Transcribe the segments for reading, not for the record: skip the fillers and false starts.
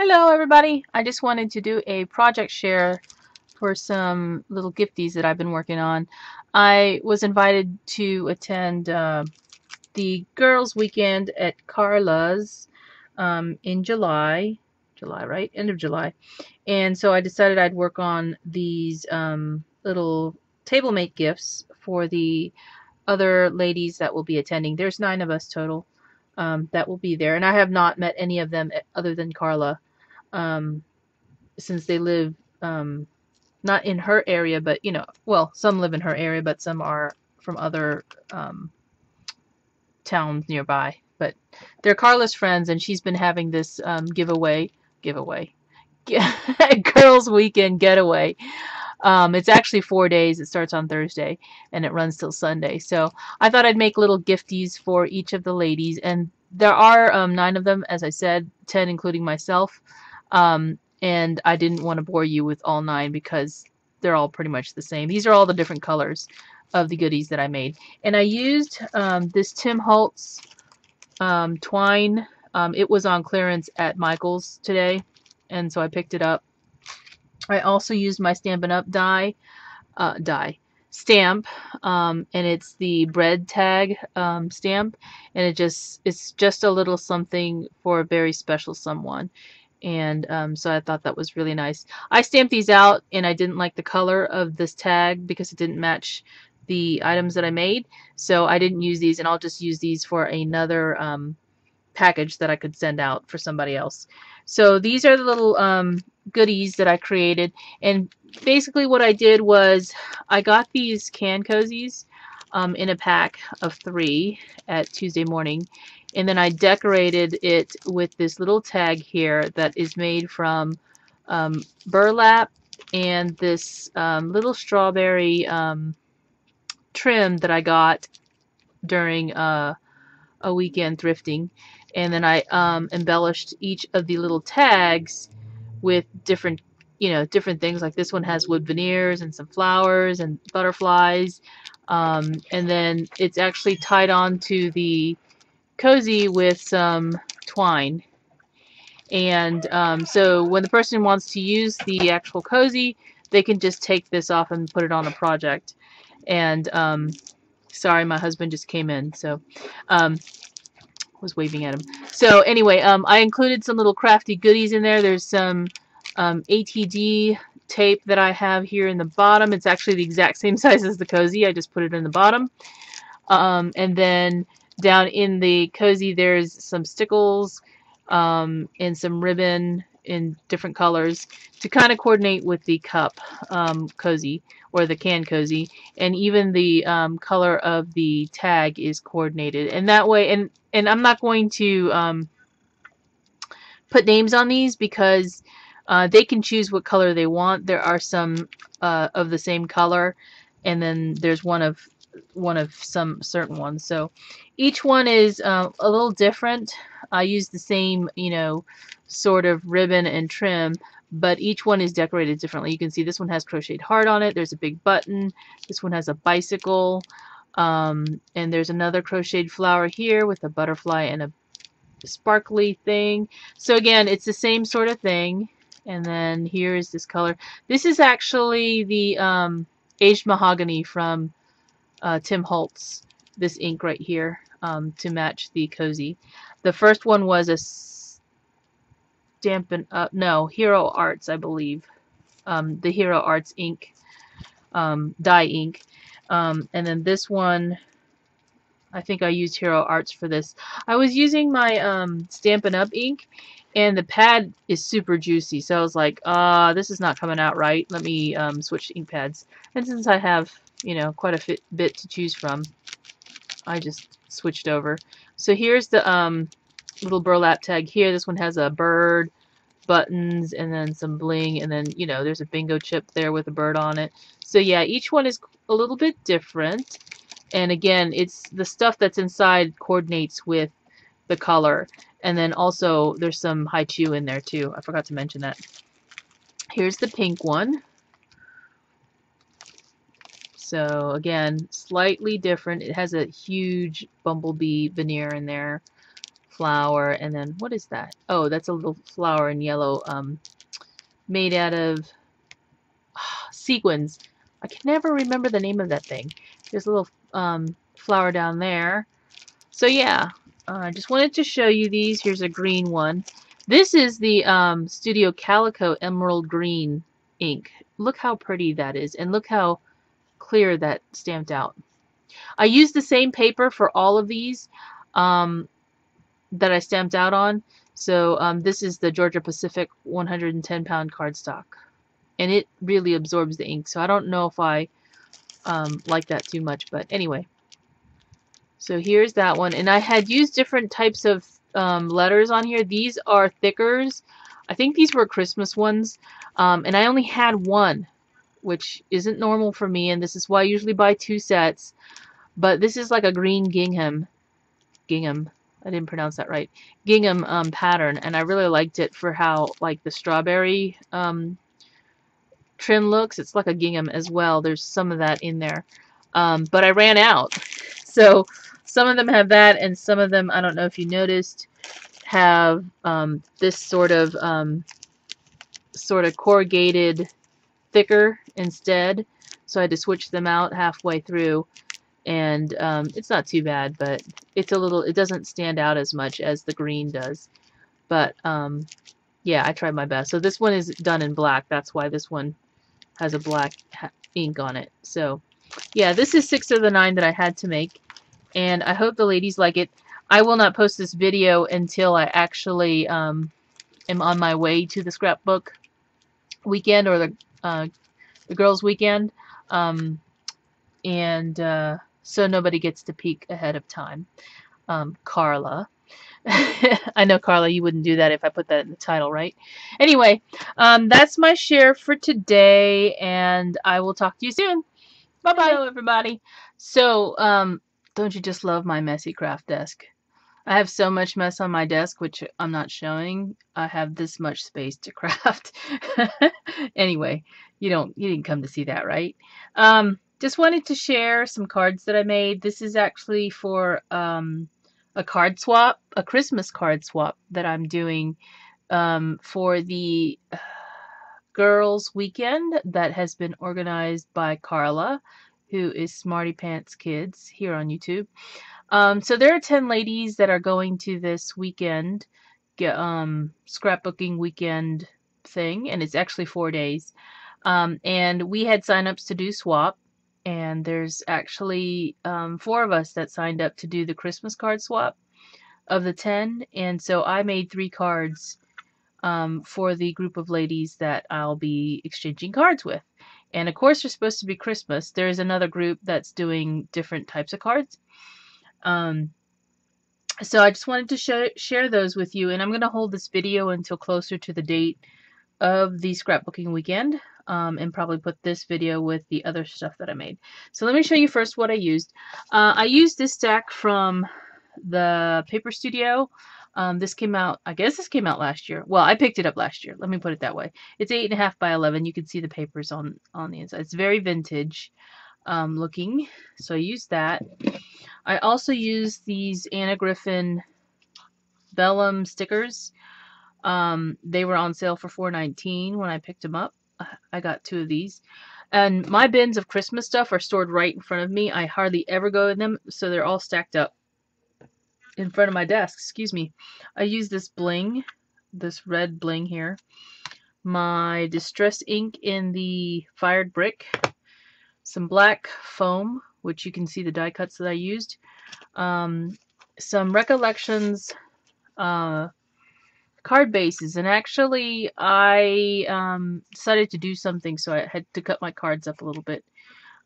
Hello everybody! I just wanted to do a project share for some little gifties that I've been working on. I was invited to attend the girls weekend at Carla's in July, right? End of July. And so I decided I'd work on these little table mate gifts for the other ladies that will be attending. There's 9 of us total that will be there, and I have not met any of them other than Carla. Since they live not in her area, but well, some live in her area, but some are from other towns nearby. But they're Carla's friends, and she's been having this giveaway, girls weekend getaway. It's actually 4 days. It starts on Thursday and it runs till Sunday. So I thought I'd make little gifties for each of the ladies, and there are 9 of them, as I said, 10 including myself. And I didn't want to bore you with all 9 because they're all pretty much the same. These are all the different colors of the goodies that I made. And I used this Tim Holtz twine. It was on clearance at Michael's today, and so I picked it up. I also used my Stampin' Up! Stamp, and it's the bread tag stamp, and it's just a little something for a very special someone. And so I thought that was really nice. I stamped these out, and I didn't like the color of this tag because it didn't match the items that I made, so I didn't use these, and I'll just use these for another package that I could send out for somebody else. So these are the little goodies that I created, and basically what I did was I got these can cozies in a pack of 3 at Tuesday morning, and then I decorated it with this little tag here that is made from burlap and this little strawberry trim that I got during a weekend thrifting. And then I embellished each of the little tags with different things. Like this one has wood veneers and some flowers and butterflies, and then it's actually tied on to the cozy with some twine. And so when the person wants to use the actual cozy, they can just take this off and put it on a project. And sorry, my husband just came in, so was waving at him. So anyway, I included some little crafty goodies in there. There's some ATD tape that I have here in the bottom. It's actually the exact same size as the cozy. I just put it in the bottom. And then down in the cozy, there's some stickles and some ribbon in different colors to kind of coordinate with the cup cozy, or the can cozy, and even the color of the tag is coordinated. And that way, and I'm not going to put names on these because they can choose what color they want. There are some of the same color, and then there's one of some certain ones. So each one is a little different. I use the same, sort of ribbon and trim, but each one is decorated differently. You can see this one has crocheted heart on it. There's a big button. This one has a bicycle. And there's another crocheted flower here with a butterfly and a sparkly thing. So again, it's the same sort of thing. And then here is this color. This is actually the aged mahogany from Tim Holtz, this ink right here, to match the cozy. The first one was a Stampin' Up! No, Hero Arts, I believe. The Hero Arts ink, dye ink. And then this one, I think I used Hero Arts for this. I was using my Stampin' Up! Ink, and the pad is super juicy, so I was like, this is not coming out right. Let me switch ink pads. And since I have, quite a bit to choose from, I just switched over. So here's the little burlap tag here. This one has a bird, buttons, and then some bling, and then there's a bingo chip there with a bird on it. So yeah, each one is a little bit different, and again, it's the stuff that's inside coordinates with the color. And then also there's some haiku in there too. I forgot to mention that. Here's the pink one. So again, slightly different. It has a huge bumblebee veneer in there flower, and then what is that? Oh, that's a little flower in yellow, made out of sequins. I can never remember the name of that thing. There's a little flower down there. So yeah, I just wanted to show you these. Here's a green one. This is the Studio Calico Emerald Green ink. Look how pretty that is, and look how clear that stamped out. I used the same paper for all of these that I stamped out on. So this is the Georgia Pacific 110-pound cardstock, and it really absorbs the ink. So I don't know if I like that too much, but anyway. So here's that one, and I had used different types of letters on here. These are thickers. I think these were Christmas ones, and I only had one, which isn't normal for me, and this is why I usually buy 2 sets. But this is like a green gingham, I didn't pronounce that right, gingham pattern, and I really liked it for how like the strawberry trim looks. It's like a gingham as well. There's some of that in there, but I ran out. So some of them have that, and some of them, I don't know if you noticed, have this sort of corrugated thicker instead. So I had to switch them out halfway through, and it's not too bad, but it's a little, it doesn't stand out as much as the green does. But yeah, I tried my best. So this one is done in black. That's why this one has a black ink on it. So yeah, this is 6 of the 9 that I had to make, and I hope the ladies like it. I will not post this video until I actually am on my way to the scrapbook weekend, or the girls' weekend, so nobody gets to peek ahead of time. Carla. I know, Carla, you wouldn't do that if I put that in the title, right? Anyway, that's my share for today, and I will talk to you soon. Bye-bye. Hello, everybody. So, don't you just love my messy craft desk? I have so much mess on my desk, which I'm not showing. I have this much space to craft. Anyway, you didn't come to see that, right? Just wanted to share some cards that I made. This is actually for a card swap, a Christmas card swap that I'm doing for the girls' weekend that has been organized by Carla, who is Smarty Pants Kids here on YouTube. So there are 10 ladies that are going to this weekend, scrapbooking weekend thing, and it's actually 4 days. And we had signups to do swap, and there's actually 4 of us that signed up to do the Christmas card swap of the 10, and so I made 3 cards for the group of ladies that I'll be exchanging cards with. And of course, they're supposed to be Christmas. There's another group that's doing different types of cards. So I just wanted to share those with you, and I'm going to hold this video until closer to the date of the scrapbooking weekend, and probably put this video with the other stuff that I made. So let me show you first what I used. I used this stack from the Paper Studio. This came out, I guess this came out last year. Well, I picked it up last year. Let me put it that way. It's 8.5 by 11. You can see the papers on the inside. It's very vintage looking. So I used that. I also used these Anna Griffin vellum stickers. They were on sale for $4.19 when I picked them up. I got 2 of these. And my bins of Christmas stuff are stored right in front of me. I hardly ever go in them, so they're all stacked up in front of my desk. Excuse me. I use this bling, this red bling here. My distress ink in the fired brick. Some black foam, which you can see the die cuts that I used. Some Recollections card bases, and actually I decided to do something, so I had to cut my cards up a little bit.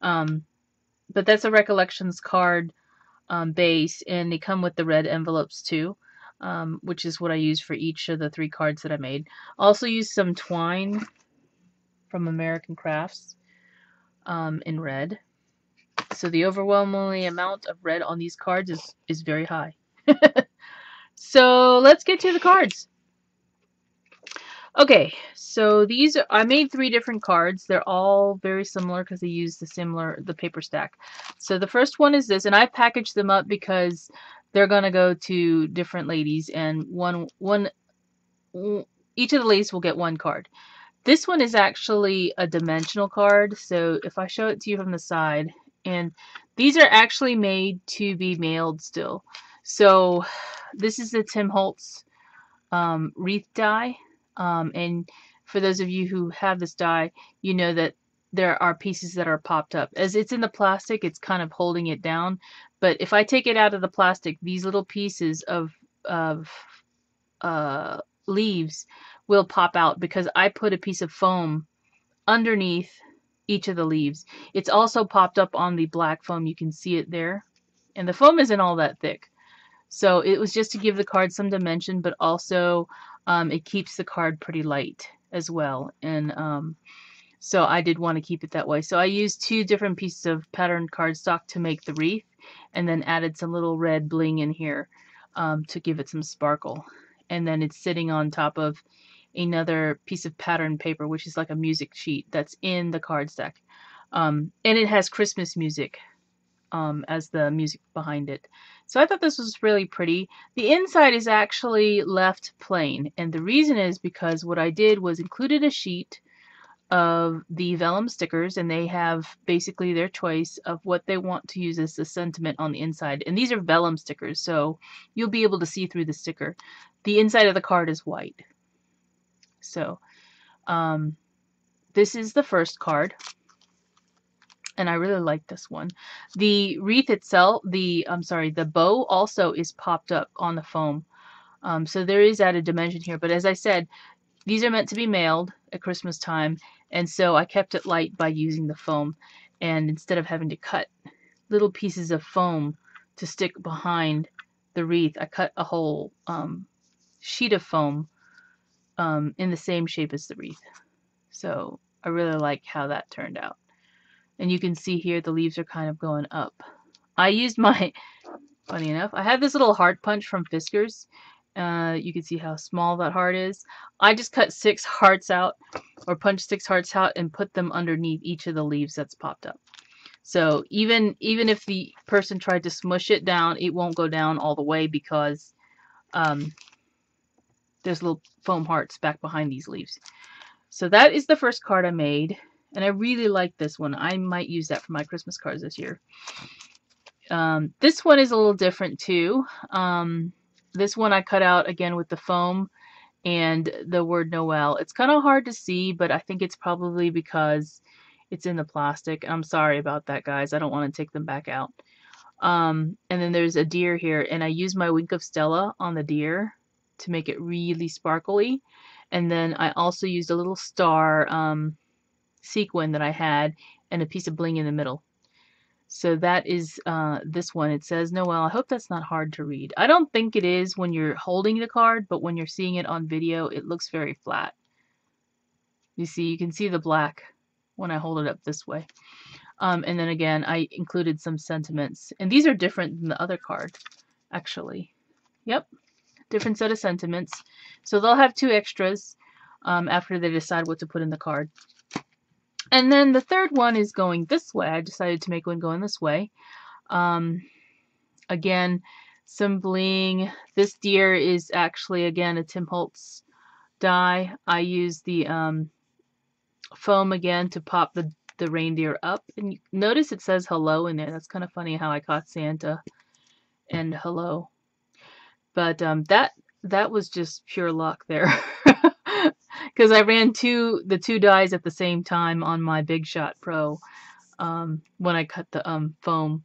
But that's a Recollections card base, and they come with the red envelopes too, which is what I used for each of the 3 cards that I made. Also used some twine from American Crafts in red. So the overwhelming amount of red on these cards is very high. So let's get to the cards. Okay, so these I made 3 different cards. They're all very similar because they use the paper stack. So the first one is this, and I packaged them up because they're gonna go to different ladies, and each of the ladies will get one card. This one is actually a dimensional card, so if I show it to you from the side, and these are actually made to be mailed still. So this is the Tim Holtz wreath die, and for those of you who have this die, you know that there are pieces that are popped up. As it's in the plastic, it's kind of holding it down, but if I take it out of the plastic, these little pieces of leaves will pop out because I put a piece of foam underneath each of the leaves. It's also popped up on the black foam. You can see it there. And the foam isn't all that thick. So it was just to give the card some dimension, but also it keeps the card pretty light as well. And so I did want to keep it that way. So I used 2 different pieces of patterned cardstock to make the wreath, and then added some little red bling in here to give it some sparkle. And then it's sitting on top of another piece of patterned paper, which is like a music sheet that's in the card stack. And it has Christmas music as the music behind it. So I thought this was really pretty. The inside is actually left plain, and the reason is because what I did was included a sheet of the vellum stickers, and they have basically their choice of what they want to use as the sentiment on the inside. And these are vellum stickers, so you'll be able to see through the sticker. The inside of the card is white. So this is the first card, and I really like this one. The wreath itself, the bow also is popped up on the foam. So there is added dimension here, but as I said, these are meant to be mailed at Christmas time, and so I kept it light by using the foam. And instead of having to cut little pieces of foam to stick behind the wreath, I cut a whole sheet of foam in the same shape as the wreath. So I really like how that turned out. And you can see here the leaves are kind of going up. I used my, funny enough, I had this little heart punch from Fiskars. You can see how small that heart is. I just cut 6 hearts out, or punched 6 hearts out, and put them underneath each of the leaves that's popped up. So even if the person tried to smush it down, it won't go down all the way because there's little foam hearts back behind these leaves. So that is the first card I made, and I really like this one. I might use that for my Christmas cards this year. This one is a little different too. This one I cut out again with the foam and the word Noel. It's kind of hard to see, but I think it's probably because it's in the plastic. I'm sorry about that, guys. I don't want to take them back out. And then there's a deer here, and I used my Wink of Stella on the deer to make it really sparkly. And then I also used a little star sequin that I had and a piece of bling in the middle. So that is this one. It says Noel. I hope that's not hard to read. I don't think it is when you're holding the card, but when you're seeing it on video, it looks very flat. You see, you can see the black when I hold it up this way. And then again, I included some sentiments. And these are different than the other card, actually. Yep, different set of sentiments. So they'll have 2 extras after they decide what to put in the card. And then the third one is going this way. I decided to make one going this way. Again, some bling. This deer is actually, again, a Tim Holtz die. I used the foam again to pop the reindeer up. And notice it says hello in there. That's kind of funny how I caught Santa and hello. But that was just pure luck there. Because I ran the two dies at the same time on my Big Shot Pro when I cut the foam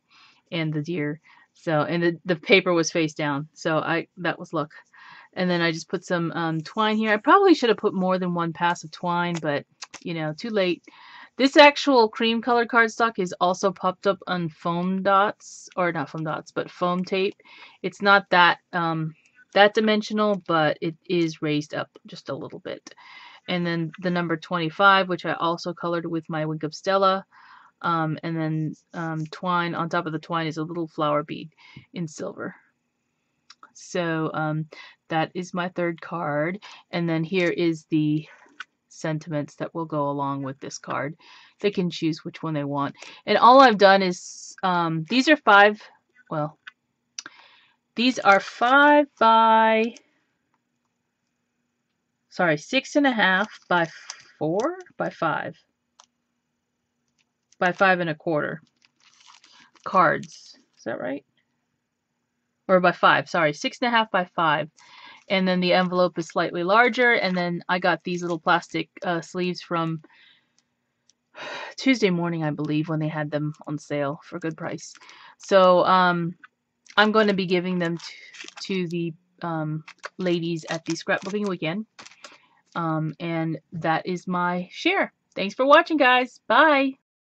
and the deer. So, and the paper was face down. So that was luck. And then I just put some twine here. I probably should have put more than 1 pass of twine, but you know, too late. This actual cream colored cardstock is also popped up on foam dots, or not foam dots, but foam tape. It's not that that dimensional, but it is raised up just a little bit. And then the number 25, which I also colored with my Wink of Stella. And then twine, on top of the twine is a little flower bead in silver. So that is my third card. And then here is the sentiments that will go along with this card. They can choose which one they want. And all I've done is, these are 5, well, These are 6.5 by 4 by 5 by 5.25 cards. Is that right? Or by 5, sorry, 6.5 by 5. And then the envelope is slightly larger, and then I got these little plastic sleeves from Tuesday morning, I believe, when they had them on sale for a good price. So I'm going to be giving them to the ladies at the scrapbooking weekend. And that is my share. Thanks for watching, guys. Bye.